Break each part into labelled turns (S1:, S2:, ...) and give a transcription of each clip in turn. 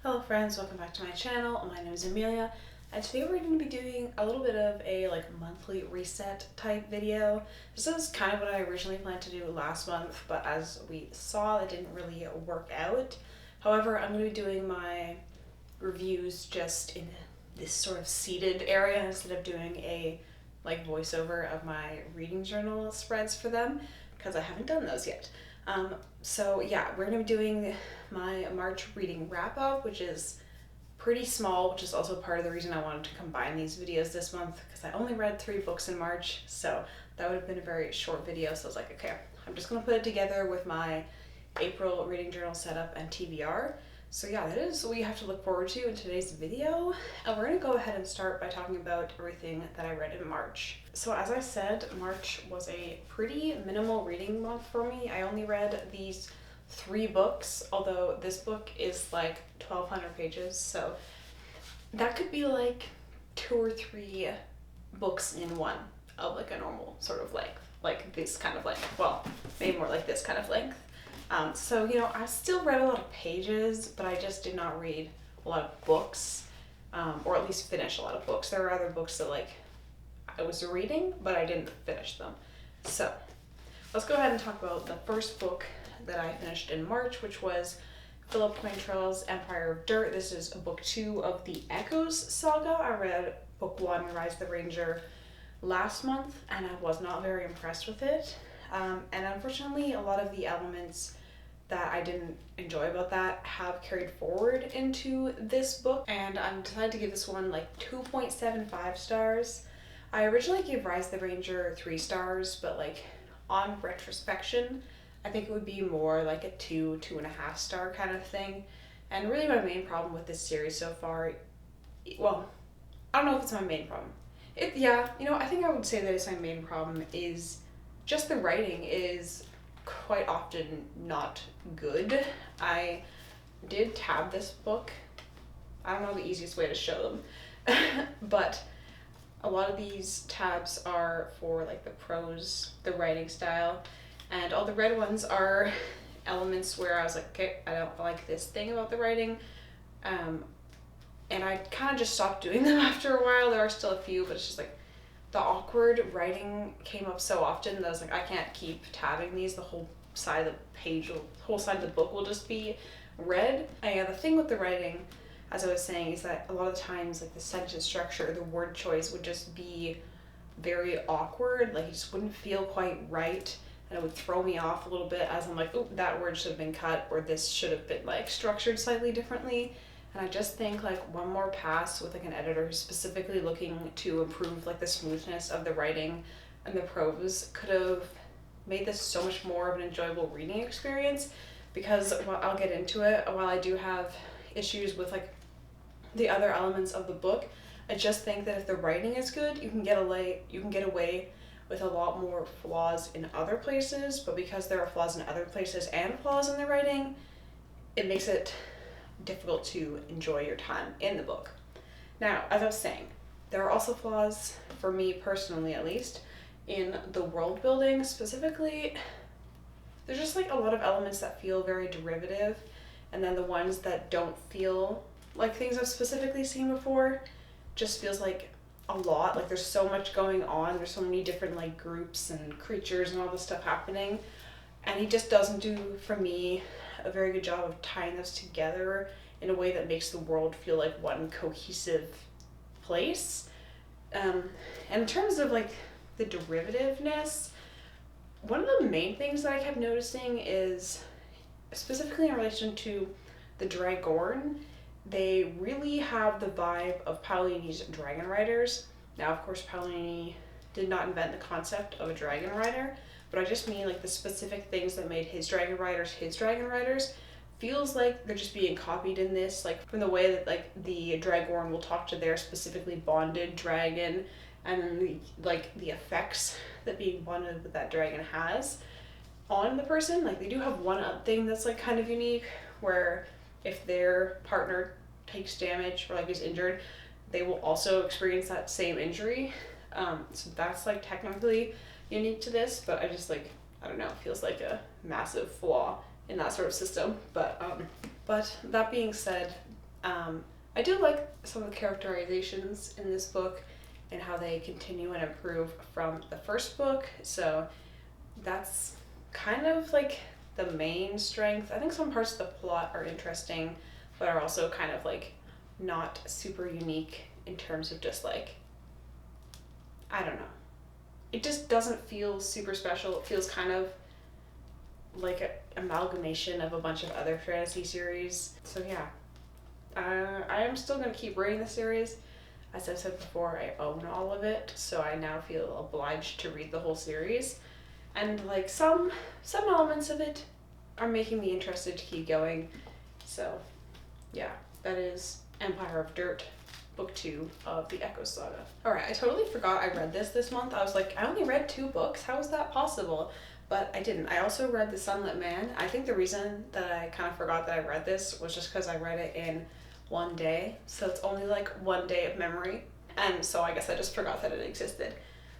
S1: Hello friends, welcome back to my channel. My name is Amelia and today we're going to be doing a little bit of a monthly reset type video. This is kind of what I originally planned to do last month, but as we saw it didn't really work out. However, I'm going to be doing my reviews just in this sort of seated area instead of doing a voiceover of my reading journal spreads for them because I haven't done those yet. So yeah, we're going to be doing my March reading wrap up, which is pretty small, which is also part of the reason I wanted to combine these videos this month because I only read 3 books in March, so that would have been a very short video. So I was like, okay, I'm just going to put it together with my April reading journal setup and TBR. So yeah, that is what you have to look forward to in today's video. And we're going to go ahead and start by talking about everything that I read in March. So as I said, March was a pretty minimal reading month for me. I only read these 3 books, although this book is like 1,200 pages, so that could be like 2 or 3 books in one of like a normal sort of length, like this kind of length. Well, maybe more like this kind of length. So, you know, I still read a lot of pages, but I just did not read a lot of books, or at least finish a lot of books. There were other books that I was reading, but I didn't finish them. So let's go ahead and talk about the first book that I finished in March, which was Philip Quaintrell's Empire of Dirt. This is book 2 of the Echoes saga. I read book 1, Rise the Ranger, last month, and I was not very impressed with it. And unfortunately, a lot of the elements that I didn't enjoy about that have carried forward into this book, and I'm decided to give this one 2.75 stars. I originally gave Rise the Ranger 3 stars, but on retrospection, I think it would be more like a 2.5 star kind of thing. And really my main problem with this series so far, well, I don't know if it's my main problem. I think I would say that it's my main problem is just the writing is quite often not good. I did tab this book. I don't know the easiest way to show them, but a lot of these tabs are for the prose, the writing style, and all the red ones are elements where I was like, okay, I don't like this thing about the writing, and I kind of just stopped doing them after a while. There are still a few, but it's just the awkward writing came up so often that I was like, I can't keep tabbing these. The whole side of the page, the whole side of the book will just be red. And yeah, the thing with the writing, as I was saying, is that a lot of the times the sentence structure or the word choice would just be very awkward. It just wouldn't feel quite right, and it would throw me off a little bit as I'm like, oh, that word should have been cut, or this should have been structured slightly differently. And I just think one more pass with an editor who's specifically looking to improve the smoothness of the writing and the prose could have made this so much more of an enjoyable reading experience. Because I'll get into it, while I do have issues with the other elements of the book, I just think that if the writing is good, you can get away with a lot more flaws in other places. But because there are flaws in other places and flaws in the writing, it makes it difficult to enjoy your time in the book. Now, as I was saying, there are also flaws, for me personally at least, in the world building. Specifically, there's just a lot of elements that feel very derivative, and then the ones that don't feel like things I've specifically seen before just feels like a lot. There's so much going on, there's so many different groups and creatures and all this stuff happening, and he just doesn't do, for me, a very good job of tying those together in a way that makes the world feel like one cohesive place. And in terms of the derivativeness, one of the main things that I kept noticing is, specifically in relation to the Dragorn, they really have the vibe of Paolini's Dragon Riders. Now, of course, Paolini did not invent the concept of a dragon rider, but I just mean the specific things that made his Dragon Riders feels like they're just being copied in this, from the way that the Dragorn will talk to their specifically bonded dragon, and then the effects that being bonded with that dragon has on the person. They do have one thing that's kind of unique, where if their partner takes damage or is injured, they will also experience that same injury. So that's technically unique to this, but I just I don't know, it feels like a massive flaw in that sort of system. But that being said, I do like some of the characterizations in this book and how they continue and improve from the first book. So that's kind of like the main strength. I think some parts of the plot are interesting, but are also kind of like not super unique in terms of just like, I don't know. It just doesn't feel super special. It feels kind of like an amalgamation of a bunch of other fantasy series. So yeah, I am still going to keep reading the series. As I've said before, I own all of it, so I now feel obliged to read the whole series. And like some elements of it are making me interested to keep going. So yeah, that is Empire of Dirt, book 2 of the Echo Saga. Alright, I totally forgot I read this month. I was like, I only read 2 books? How is that possible? But I didn't. I also read The Sunlit Man. I think the reason that I kind of forgot that I read this was just because I read it in one day. So it's only like one day of memory. And so I guess I just forgot that it existed.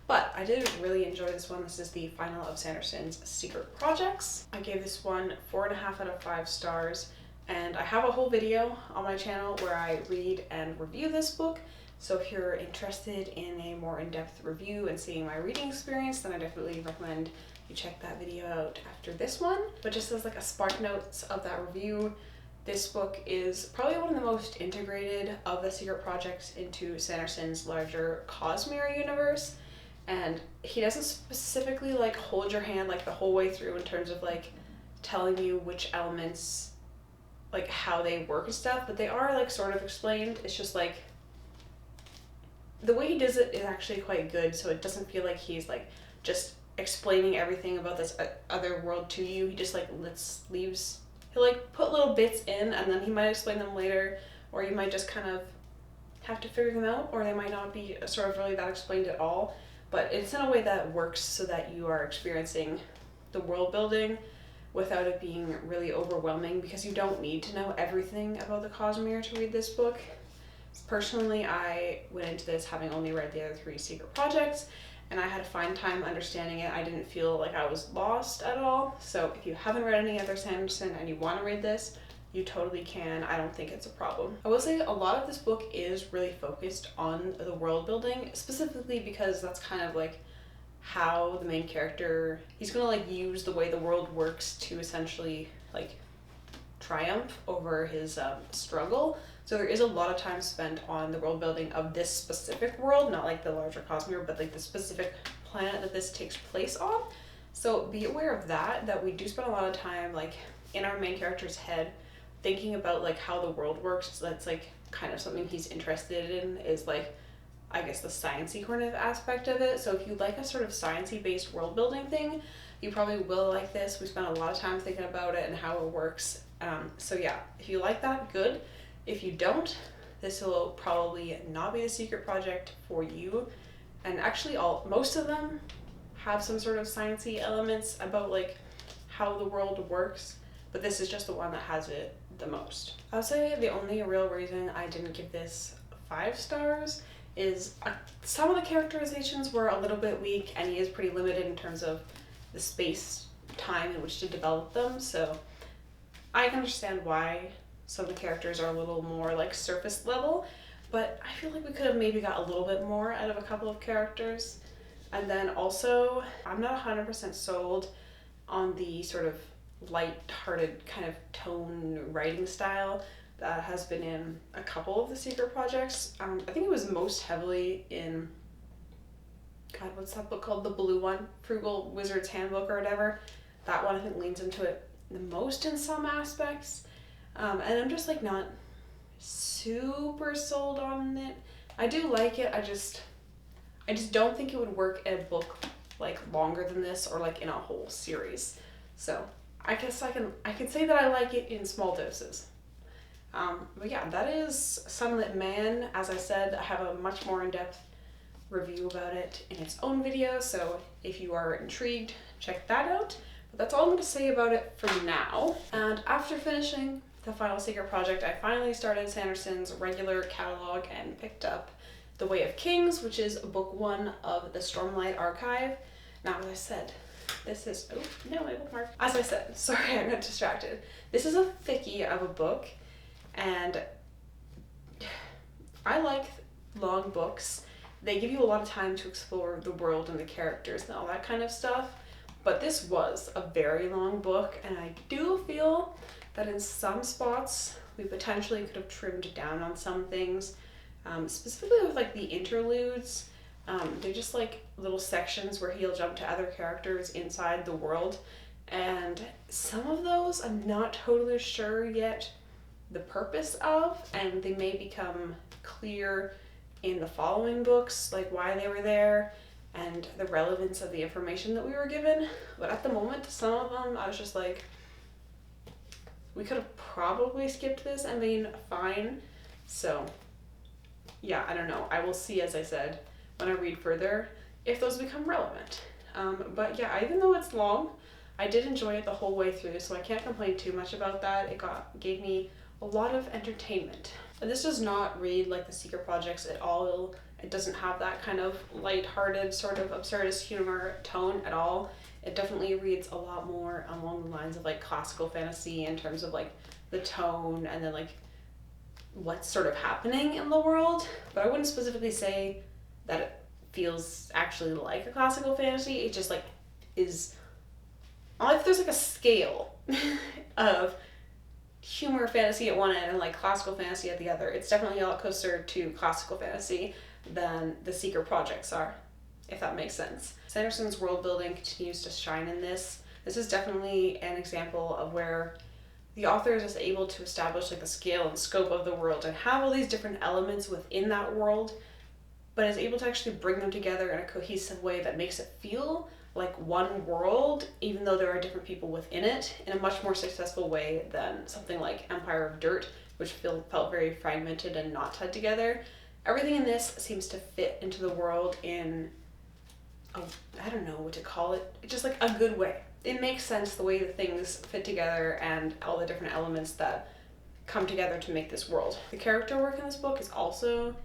S1: But I did really enjoy this one. This is the final of Sanderson's Secret Projects. I gave this one 4.5 out of 5 stars. And I have a whole video on my channel where I read and review this book. So if you're interested in a more in-depth review and seeing my reading experience, then I definitely recommend you check that video out after this one. But just as like a spark notes of that review, this book is probably one of the most integrated of the Secret Projects into Sanderson's larger Cosmere universe. And he doesn't specifically like hold your hand like the whole way through in terms of like telling you which elements, like how they work and stuff, but they are like sort of explained. It's just like the way he does it is actually quite good, so it doesn't feel like he's like just explaining everything about this other world to you. He just like he'll like put little bits in and then he might explain them later, or you might just kind of have to figure them out, or they might not be sort of really that explained at all. But it's in a way that works so that you are experiencing the world building without it being really overwhelming, because you don't need to know everything about the Cosmere to read this book. Personally, I went into this having only read the other 3 Secret Projects, and I had a fine time understanding it. I didn't feel like I was lost at all. So if you haven't read any other Sanderson and you want to read this, you totally can. I don't think it's a problem. I will say a lot of this book is really focused on the world building, specifically because that's kind of like how the main character, he's gonna like use the way the world works to essentially like triumph over his struggle. So there is a lot of time spent on the world building of this specific world, not like the larger Cosmere, but like the specific planet that this takes place on. So be aware of that we do spend a lot of time like in our main character's head thinking about like how the world works. So that's like kind of something he's interested in, is like, I guess, the sciencey kind of aspect of it. So if you like a sort of sciencey based world building thing, you probably will like this. We spent a lot of time thinking about it and how it works. So yeah, if you like that, good. If you don't, this will probably not be the Secret Project for you. And actually most of them have some sort of sciencey elements about like how the world works, but this is just the one that has it the most. I would say the only real reason I didn't give this 5 stars is some of the characterizations were a little bit weak, and he is pretty limited in terms of the space time in which to develop them. So I can understand why some of the characters are a little more like surface level, but I feel like we could have maybe got a little bit more out of a couple of characters. And then also, I'm not 100% sold on the sort of light-hearted kind of tone writing style that has been in a couple of the Secret Projects. I think it was most heavily in, God, what's that book called? The blue one, Frugal Wizard's Handbook or whatever. That one I think leans into it the most in some aspects. And I'm just like not super sold on it. I do like it, I just don't think it would work in a book like longer than this, or like in a whole series. So I guess I can say that I like it in small doses. But yeah, that is Sunlit Man. As I said, I have a much more in-depth review about it in its own video, so if you are intrigued, check that out. But that's all I'm going to say about it for now. And after finishing the final Secret Project, I finally started Sanderson's regular catalog and picked up The Way of Kings, which is book 1 of the Stormlight Archive. Now, as I said, this is, oh, no, my bookmark. As I said, sorry, I got distracted. This is a thickie of a book, and I like long books. They give you a lot of time to explore the world and the characters and all that kind of stuff. But this was a very long book, and I do feel that in some spots we potentially could have trimmed down on some things, specifically with like the interludes. They're just like little sections where he'll jump to other characters inside the world, and some of those I'm not totally sure yet the purpose of, and they may become clear in the following books, like why they were there and the relevance of the information that we were given. But at the moment, some of them I was just like, we could have probably skipped this and been fine. So yeah, I don't know. I will see, as I said, when I read further, if those become relevant. But yeah, even though it's long, I did enjoy it the whole way through, so I can't complain too much about that. It gave me a lot of entertainment. And this does not read like The Secret Projects at all. It doesn't have that kind of lighthearted, sort of absurdist humor tone at all. It definitely reads a lot more along the lines of like classical fantasy in terms of like the tone and then like what's sort of happening in the world. But I wouldn't specifically say that it feels actually like a classical fantasy. It just like is, I like there's like a scale of humor fantasy at one end and like classical fantasy at the other. It's definitely a lot closer to classical fantasy than The Secret Projects are, if that makes sense. Sanderson's world building continues to shine in this. This is definitely an example of where the author is just able to establish like the scale and scope of the world and have all these different elements within that world, but is able to actually bring them together in a cohesive way that makes it feel like one world, even though there are different people within it, in a much more successful way than something like Empire of Dirt, which felt very fragmented and not tied together. Everything in this seems to fit into the world in I don't know what to call it, just like a good way. It makes sense the way that things fit together and all the different elements that come together to make this world. The character work in this book is also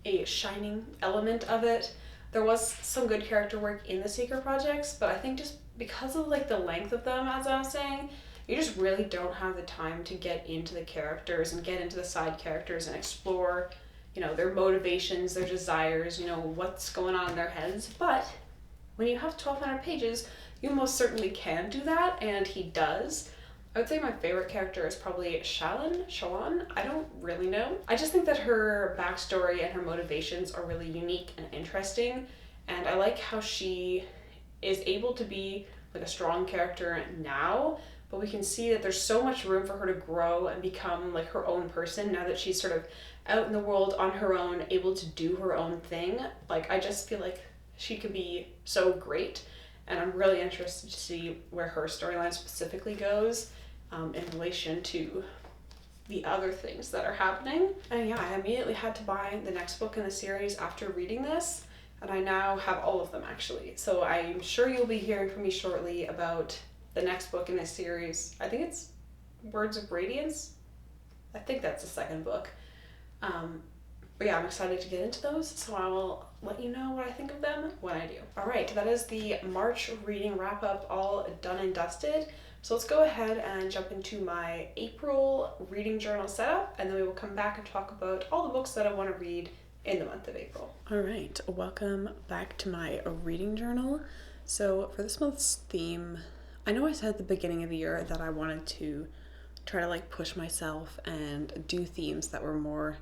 S1: a shining element of it. There was some good character work in The Secret Projects, but I think just because of like the length of them, as I was saying, you just really don't have the time to get into the characters and get into the side characters and explore, you know, their motivations, their desires, you know, what's going on in their heads. But when you have 1,200 pages, you most certainly can do that, and he does. I would say my favorite character is probably Shallan. I don't really know. I just think that her backstory and her motivations are really unique and interesting, and I like how she is able to be like a strong character now, but we can see that there's so much room for her to grow and become like her own person now that she's sort of out in the world on her own, able to do her own thing. Like, I just feel like she could be so great, and I'm really interested to see where her storyline specifically goes in relation to the other things that are happening. And yeah, I immediately had to buy the next book in the series after reading this, and I now have all of them actually. So I'm sure you'll be hearing from me shortly about the next book in this series. I think it's Words of Radiance. I think that's the second book. But yeah, I'm excited to get into those, so I will let you know what I think of them when I do. All right, that is the March reading wrap up all done and dusted. So let's go ahead and jump into my April reading journal setup, and then we will come back and talk about all the books that I want to read in the month of April. All right, welcome back to my reading journal. So for this month's theme, I know I said at the beginning of the year that I wanted to try to like push myself and do themes that were more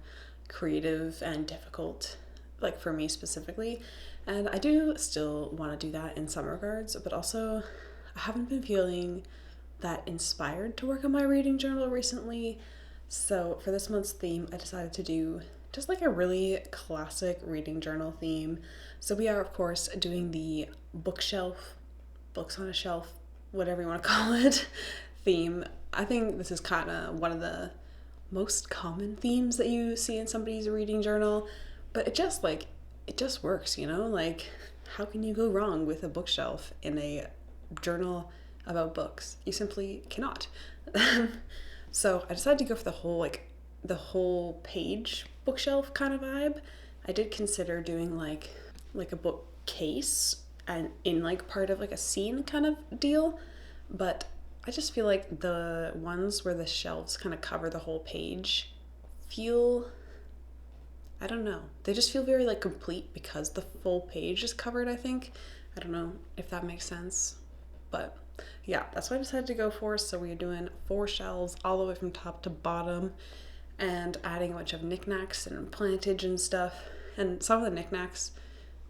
S1: creative and difficult, like for me specifically, and I do still want to do that in some regards, but also I haven't been feeling that inspired to work on my reading journal recently. So for this month's theme, I decided to do just like a really classic reading journal theme. So we are of course doing the bookshelf, books on a shelf, whatever you want to call it, theme. I think this is kind of one of the most common themes that you see in somebody's reading journal, but it just works, you know? Like, how can you go wrong with a bookshelf in a journal about books? You simply cannot. So I decided to go for the whole page bookshelf kind of vibe. I did consider doing like a bookcase and in like part of like a scene kind of deal, but I just feel like the ones where the shelves kind of cover the whole page feel, I don't know. They just feel very like complete because the full page is covered, I think. I don't know if that makes sense. But yeah, that's what I decided to go for. So we're doing 4 shelves all the way from top to bottom and adding a bunch of knickknacks and plantage and stuff. And some of the knickknacks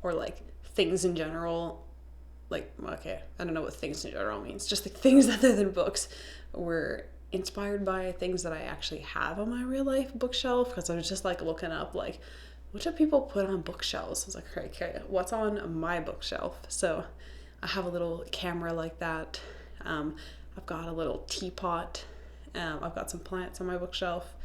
S1: or like things in general, like, okay, I don't know what things in general means, just like things other than books, were inspired by things that I actually have on my real life bookshelf, because I was just like looking up like what do people put on bookshelves. I was like, okay, what's on my bookshelf? So I have a little camera like that. I've got a little teapot. I've got some plants on my bookshelf,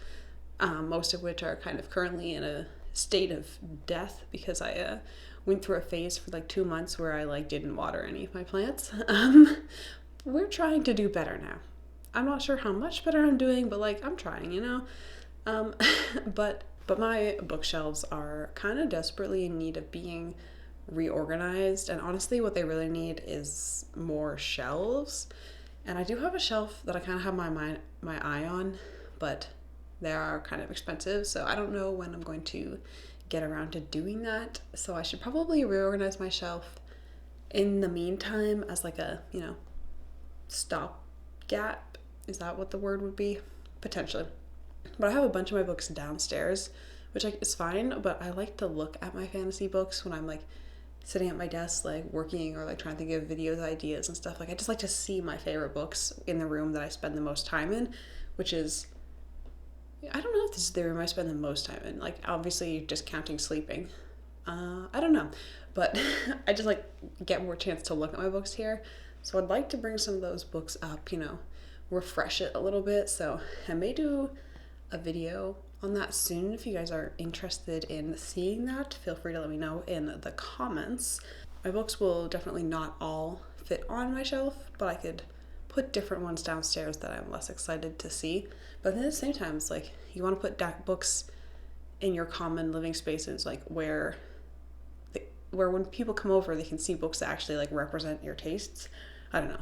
S1: most of which are kind of currently in a state of death because I went through a phase for like 2 months where I like didn't water any of my plants. We're trying to do better now. I'm not sure how much better I'm doing, but like I'm trying, you know. But my bookshelves are kind of desperately in need of being reorganized, and honestly what they really need is more shelves. And I do have a shelf that I kind of have my eye on, but they are kind of expensive, so I don't know when I'm going to get around to doing that. So I should probably reorganize my shelf in the meantime as like a, you know, stopgap. Is that what the word would be? Potentially. But I have a bunch of my books downstairs, which is fine, but I like to look at my fantasy books when I'm like sitting at my desk like working or like trying to think of videos ideas and stuff. Like I just like to see my favorite books in the room that I spend the most time in, which is, I don't know if this is the room I spend the most time in, like obviously just counting sleeping. I don't know, but I just like get more chance to look at my books here. So I'd like to bring some of those books up, you know, refresh it a little bit. So I may do a video on that soon. If you guys are interested in seeing that, feel free to let me know in the comments. My books will definitely not all fit on my shelf, but I could put different ones downstairs that I'm less excited to see. But at the same time, it's like you want to put books in your common living spaces, like where when people come over, they can see books that actually like represent your tastes. I don't know.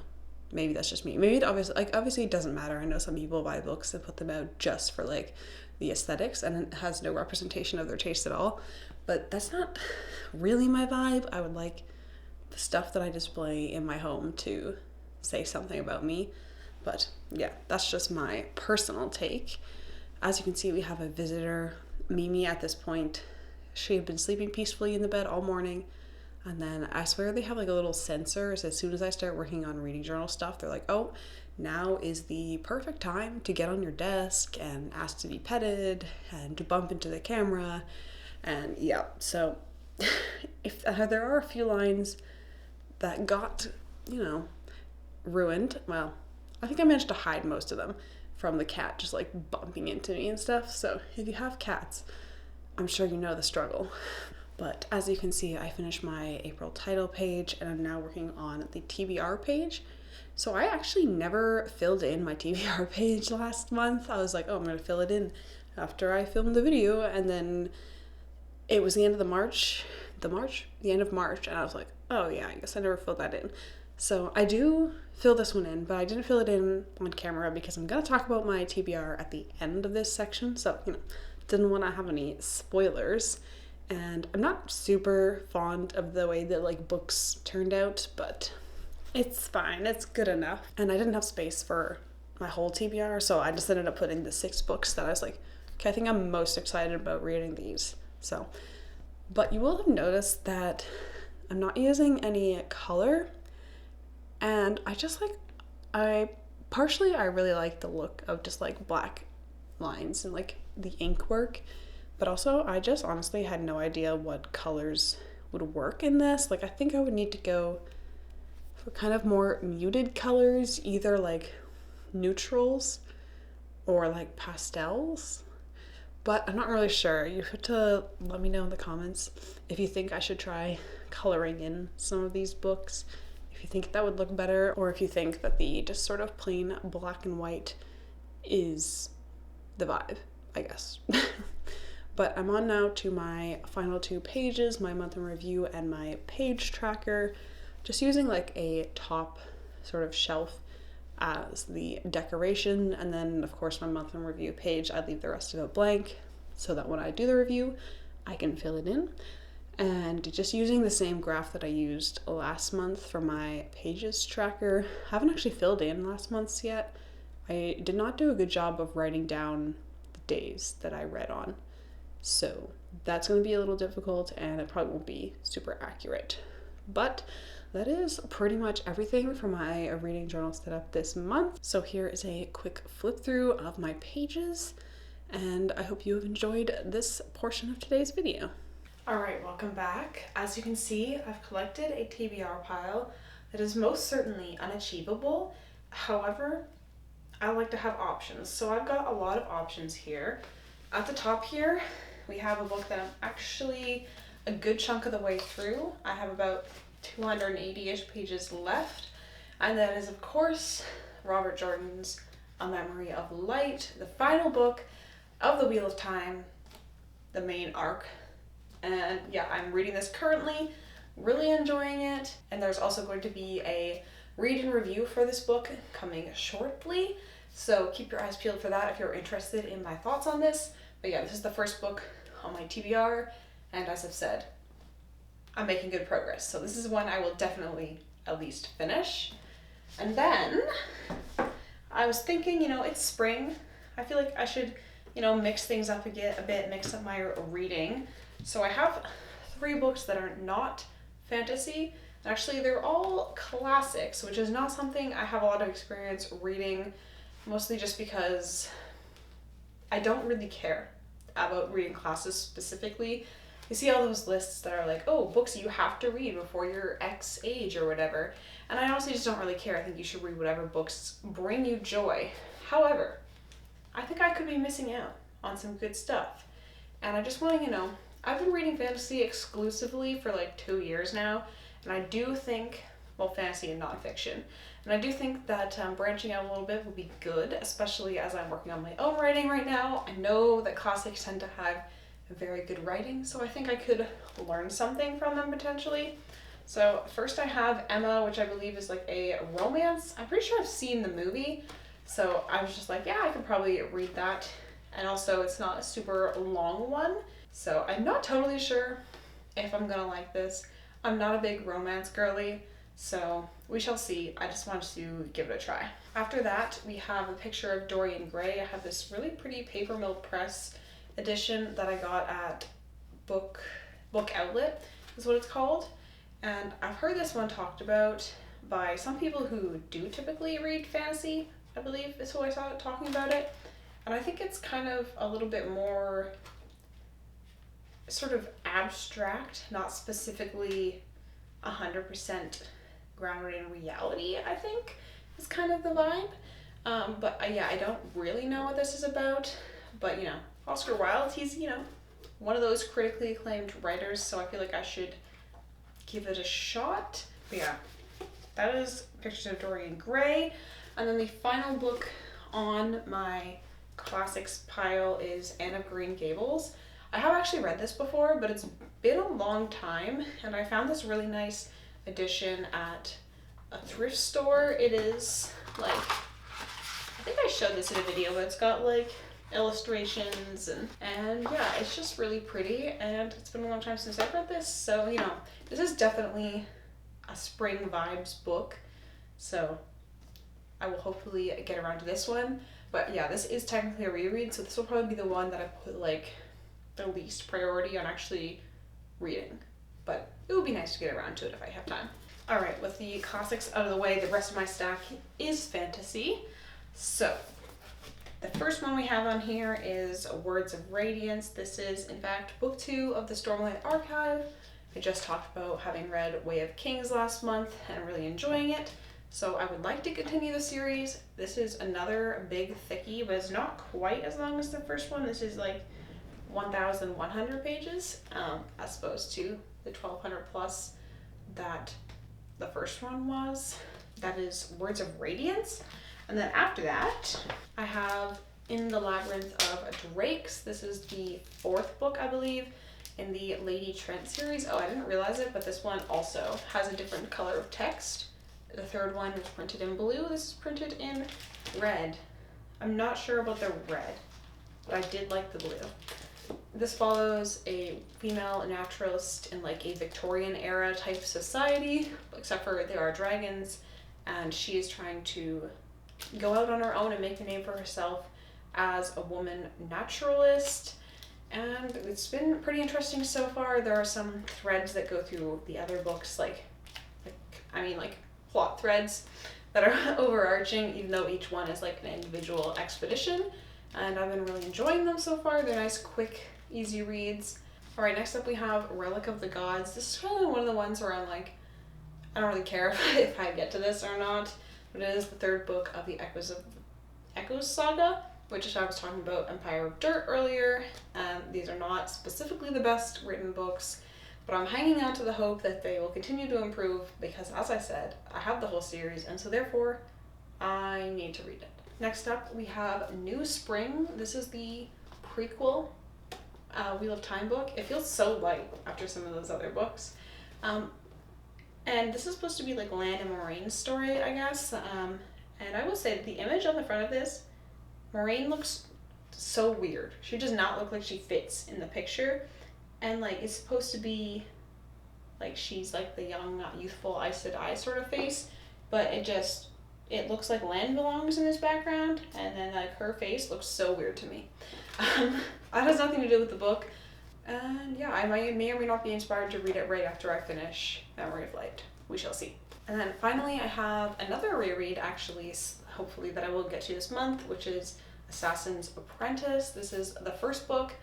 S1: Maybe that's just me. Maybe it obviously it doesn't matter. I know some people buy books and put them out just for like the aesthetics, and it has no representation of their taste at all. But that's not really my vibe. I would like the stuff that I display in my home to say something about me. But yeah, that's just my personal take. As you can see, we have a visitor. Mimi at this point, she had been sleeping peacefully in the bed all morning. And then I swear they have like a little sensor. So as soon as I start working on reading journal stuff, they're like, oh, now is the perfect time to get on your desk and ask to be petted and to bump into the camera. And yeah, so if there are a few lines that got, you know, ruined, well, I think I managed to hide most of them from the cat just like bumping into me and stuff. So if you have cats, I'm sure you know the struggle. But as you can see, I finished my April title page and I'm now working on the TBR page. So I actually never filled in my TBR page last month. I was like, oh, I'm going to fill it in after I filmed the video. And then it was the end of the end of March. And I was like, oh yeah, I guess I never filled that in. So I do fill this one in, but I didn't fill it in on camera because I'm going to talk about my TBR at the end of this section. So, you know, didn't want to have any spoilers. And I'm not super fond of the way that like books turned out, but it's fine. It's good enough. And I didn't have space for my whole TBR, so I just ended up putting the 6 books that I was like, okay, I think I'm most excited about reading these. So, but you will have noticed that I'm not using any color, and I really like the look of just like black lines and like the ink work. But also, I just honestly had no idea what colors would work in this. Like, I think I would need to go for kind of more muted colors, either like neutrals or like pastels. But I'm not really sure. You have to let me know in the comments if you think I should try coloring in some of these books, if you think that would look better, or if you think that the just sort of plain black and white is the vibe, I guess. But I'm on now to my final 2 pages, my month in review and my page tracker, just using like a top sort of shelf as the decoration. And then of course my month in review page, I leave the rest of it blank so that when I do the review, I can fill it in. And just using the same graph that I used last month for my pages tracker, I haven't actually filled in last month's yet. I did not do a good job of writing down the days that I read on. So that's going to be a little difficult and it probably won't be super accurate. But that is pretty much everything for my reading journal setup this month. So here is a quick flip through of my pages, and I hope you have enjoyed this portion of today's video. Alright, welcome back. As you can see, I've collected a TBR pile that is most certainly unachievable. However, I like to have options. So I've got a lot of options here. At the top here, we have a book that I'm actually a good chunk of the way through. I have about 280-ish pages left. And that is, of course, Robert Jordan's A Memory of Light, the final book of the Wheel of Time, the main arc. And yeah, I'm reading this currently, really enjoying it. And there's also going to be a read and review for this book coming shortly. So keep your eyes peeled for that if you're interested in my thoughts on this. But yeah, this is the first book on my TBR. And as I've said, I'm making good progress. So this is one I will definitely at least finish. And then I was thinking, it's spring. I feel like I should, mix things up a bit, mix up my reading. So I have 3 books that are not fantasy. Actually, they're all classics, which is not something I have a lot of experience reading, mostly just because I don't really care about reading classes specifically. You see all those lists that are like, oh, books you have to read before you're X age or whatever. And I honestly just don't really care. I think you should read whatever books bring you joy. However, I think I could be missing out on some good stuff. And I just want to, I've been reading fantasy exclusively for like 2 years now, and I do think, fantasy and nonfiction, and I do think that branching out a little bit would be good, especially as I'm working on my own writing right now. I know that classics tend to have very good writing, so I think I could learn something from them potentially. So first I have Emma, which I believe is like a romance. I'm pretty sure I've seen the movie, so I was just like, yeah, I could probably read that. And also it's not a super long one. So I'm not totally sure if I'm gonna like this. I'm not a big romance girly, so we shall see. I just want to give it a try. After that, we have a picture of Dorian Gray. I have this really pretty Paper Mill Press edition that I got at Book Outlet, is what it's called. And I've heard this one talked about by some people who do typically read fantasy, I believe is who I saw talking about it. And I think it's kind of a little bit more sort of abstract, not specifically 100% grounded in reality, I think, is kind of the vibe. But yeah, I don't really know what this is about. But, Oscar Wilde, he's, one of those critically acclaimed writers, so I feel like I should give it a shot. But yeah, that is Pictures of Dorian Gray. And then the final book on my classics pile is Anne of Green Gables. I have actually read this before, but it's been a long time, and I found this really nice edition at a thrift store. It is like, I think I showed this in a video, but it's got like illustrations and yeah, it's just really pretty, and it's been a long time since I've read this, so this is definitely a spring vibes book, so I will hopefully get around to this one. But yeah, this is technically a reread, so this will probably be the one that I put like the least priority on actually reading, but it would be nice to get around to it if I have time. All right, with the classics out of the way, the rest of my stack is fantasy. So the first one we have on here is Words of Radiance. This is in fact book 2 of the Stormlight Archive. I just talked about having read Way of Kings last month and really enjoying it, so I would like to continue the series. This is another big thickie, but it's not quite as long as the first one. This is like 1,100 pages, as opposed to the 1,200 plus that the first one was. That is Words of Radiance. And then after that, I have In the Labyrinth of Drakes. This is the 4th book, I believe, in the Lady Trent series. Oh, I didn't realize it, but this one also has a different color of text. The 3rd one is printed in blue. This is printed in red. I'm not sure about the red, but I did like the blue. this follows a female naturalist in like a Victorian era type society, except for there are dragons, and she is trying to go out on her own and make a name for herself as a woman naturalist. And it's been pretty interesting so far. There are some threads that go through the other books, like plot threads that are overarching, even though each one is like an individual expedition. And I've been really enjoying them so far. They're nice, quick, easy reads. All right, next up we have Relic of the Gods. This is probably one of the ones where I'm like, I don't really care if I get to this or not, but it is the third book of the Echoes saga, which I was talking about Empire of Dirt earlier. These are not specifically the best written books, but I'm hanging on to the hope that they will continue to improve because, as I said, I have the whole series, and so therefore I need to read it. Next up, we have New Spring. This is the prequel Wheel of Time book. It feels so light after some of those other books. And this is supposed to be like Lan and Moiraine's story, I guess. And I will say the image on the front of this, Moiraine looks so weird. She does not look like she fits in the picture. And like it's supposed to be like she's like the young, youthful Aes Sedai sort of face, but it looks like Lan belongs in this background, and then like her face looks so weird to me. That has nothing to do with the book, and yeah, I may or may not be inspired to read it right after I finish Memory of Light. We shall see. And then finally I have another reread, actually, hopefully, that I will get to this month, which is Assassin's Apprentice. This is the first book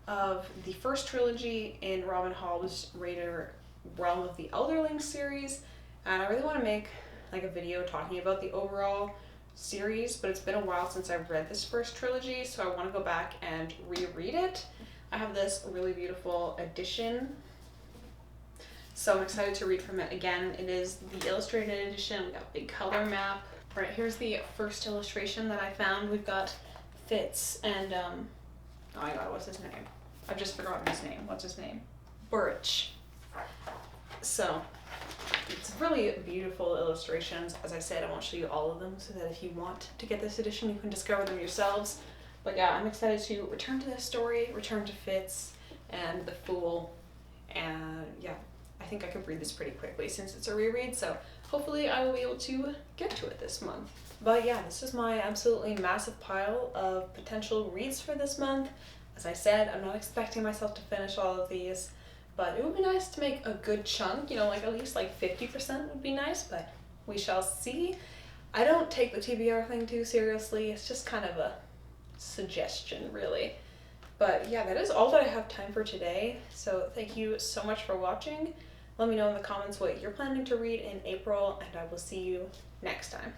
S1: of the first trilogy in Robin Hobb's Raider Realm of the Elderling series, and I really want to make like a video talking about the overall series, but it's been a while since I've read this first trilogy, so I want to go back and reread it. I have this really beautiful edition, so I'm excited to read from it again. It is the illustrated edition. We got a big color map. All right, here's the first illustration that I found. We've got Fitz and oh my god, what's his name? I've just forgotten his name. What's his name? Burrich. So it's really beautiful illustrations. As I said, I won't show you all of them so that if you want to get this edition, you can discover them yourselves. But yeah, I'm excited to return to this story, return to Fitz and the Fool, and yeah, I think I could read this pretty quickly since it's a reread, so hopefully I will be able to get to it this month. But yeah, this is my absolutely massive pile of potential reads for this month. As I said, I'm not expecting myself to finish all of these, but it would be nice to make a good chunk, like at least like 50% would be nice, but we shall see. I don't take the TBR thing too seriously. It's just kind of a suggestion, really. But yeah, that is all that I have time for today. So thank you so much for watching. Let me know in the comments what you're planning to read in April, and I will see you next time.